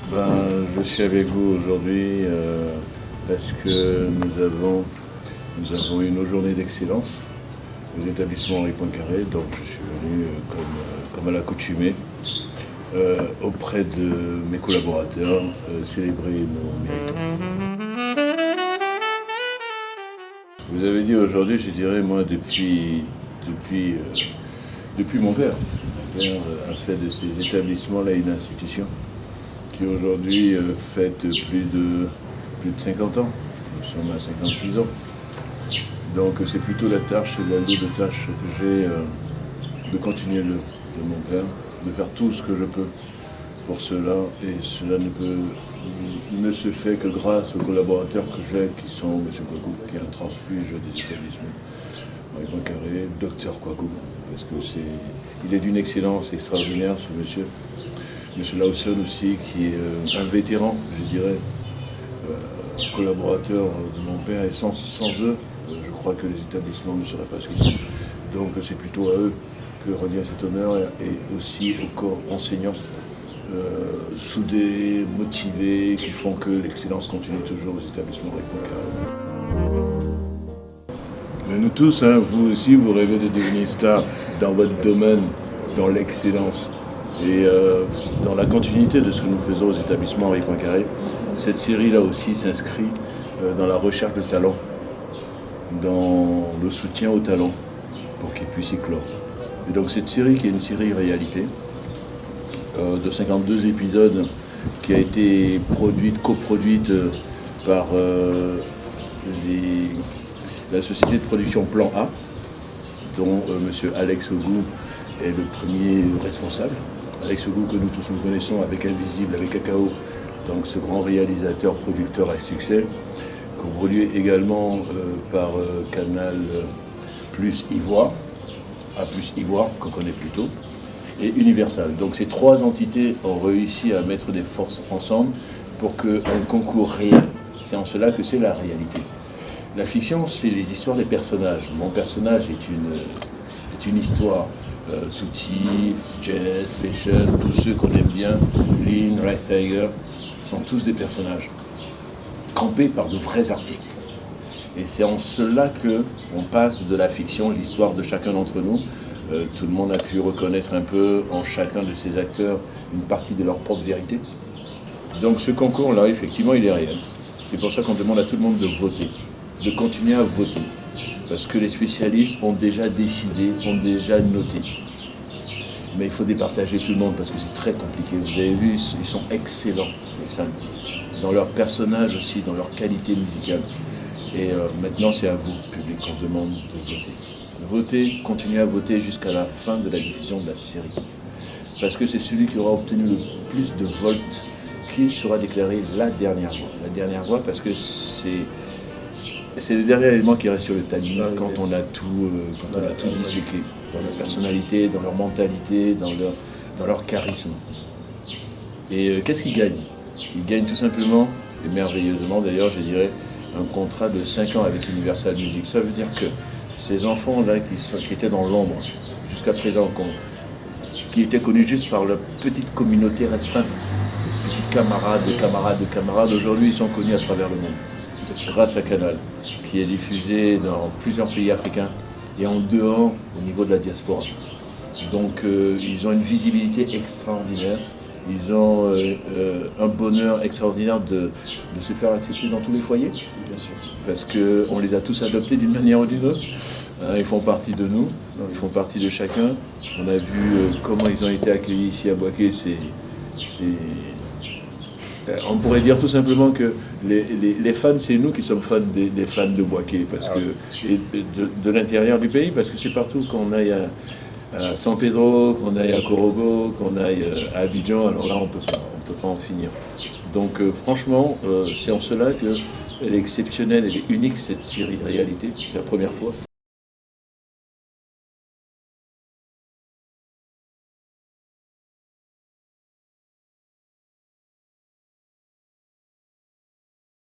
Je suis avec vous aujourd'hui parce que nous avons eu nos journées d'excellence aux établissements Henri Poincaré. Donc je suis venu comme à l'accoutumée auprès de mes collaborateurs célébrer nos méritants. Vous avez dit aujourd'hui, je dirais moi depuis mon père. Mon père a fait de ces établissements-là une institution qui aujourd'hui fête plus de 50 ans. Nous sommes à 56 ans. Donc c'est plutôt la double tâche que j'ai de continuer de mon père, de faire tout ce que je peux pour cela. Et cela ne se fait que grâce aux collaborateurs que j'ai, qui sont M. Kouakou, qui est un transfuge des établissements Henri Poincaré, Dr Kouakou, parce qu'il est d'une excellence extraordinaire, ce monsieur. M. Lawson aussi, qui est un vétéran, je dirais, collaborateur de mon père, et sans eux, je crois que les établissements ne seraient pas ce qu'ils sont. Donc c'est plutôt à eux que revient cet honneur, et aussi au corps enseignant, soudés, motivés, qui font que l'excellence continue toujours aux établissements Henri Poincaré. Mais nous tous, vous aussi, vous rêvez de devenir star dans votre domaine, dans l'excellence. Et dans la continuité de ce que nous faisons aux établissements Henri Poincaré, cette série-là aussi s'inscrit dans la recherche de talent, dans le soutien au talent, pour qu'ils puissent éclore. Et donc cette série, qui est une série réalité, de 52 épisodes, qui a été coproduite par la société de production Plan A, dont M. Alex Ogou est le premier responsable. Alex Ogou, que nous tous nous connaissons avec Invisible, avec Cacao, donc ce grand réalisateur, producteur à succès, coproduit également par Canal plus Ivoire, A plus Ivoire, qu'on connaît plutôt, et Universal. Donc ces trois entités ont réussi à mettre des forces ensemble pour qu'un concours réel. C'est en cela que c'est la réalité. La fiction, c'est les histoires des personnages. Mon personnage est une histoire. Tutti, Jazz, Fashion, tous ceux qu'on aime bien, Lynn, Rice Tiger, sont tous des personnages campés par de vrais artistes. Et c'est en cela qu'on passe de la fiction, l'histoire de chacun d'entre nous. Tout le monde a pu reconnaître un peu en chacun de ces acteurs une partie de leur propre vérité. Donc ce concours-là, effectivement, il est réel. C'est pour ça qu'on demande à tout le monde de voter, de continuer à voter. Parce que les spécialistes ont déjà décidé, ont déjà noté. Mais il faut départager tout le monde parce que c'est très compliqué. Vous avez vu, ils sont excellents, les cinq. Dans leur personnage aussi, dans leur qualité musicale. Et maintenant, c'est à vous, public, qu'on demande de voter. Votez, continuez à voter jusqu'à la fin de la diffusion de la série. Parce que c'est celui qui aura obtenu le plus de votes qui sera déclaré la dernière voix. La dernière voix parce que c'est le dernier élément qui reste sur le tamis quand on a tout disséqué, dans leur personnalité, dans leur mentalité, dans leur charisme. Et qu'est-ce qu'ils gagnent? Ils gagnent tout simplement, et merveilleusement d'ailleurs, je dirais, un contrat de 5 ans avec Universal Music. Ça veut dire que ces enfants-là qui étaient dans l'ombre jusqu'à présent, qui étaient connus juste par leur petite communauté restreinte, petits camarades, aujourd'hui ils sont connus à travers le monde. Grâce à Canal, qui est diffusé dans plusieurs pays africains et en dehors au niveau de la diaspora. Donc ils ont une visibilité extraordinaire, ils ont un bonheur extraordinaire de se faire accepter dans tous les foyers, bien sûr, parce qu'on les a tous adoptés d'une manière ou d'une autre. Ils font partie de nous, ils font partie de chacun. On a vu comment ils ont été accueillis ici à Boaké. On pourrait dire tout simplement que les fans, c'est nous qui sommes fans des fans de Boaké, parce que, et de l'intérieur du pays, parce que c'est partout, qu'on aille à San Pedro, qu'on aille à Korogo, qu'on aille à Abidjan, alors là on peut pas en finir. Donc franchement, c'est en cela qu'elle est exceptionnelle, elle est unique, cette série de réalité, c'est la première fois.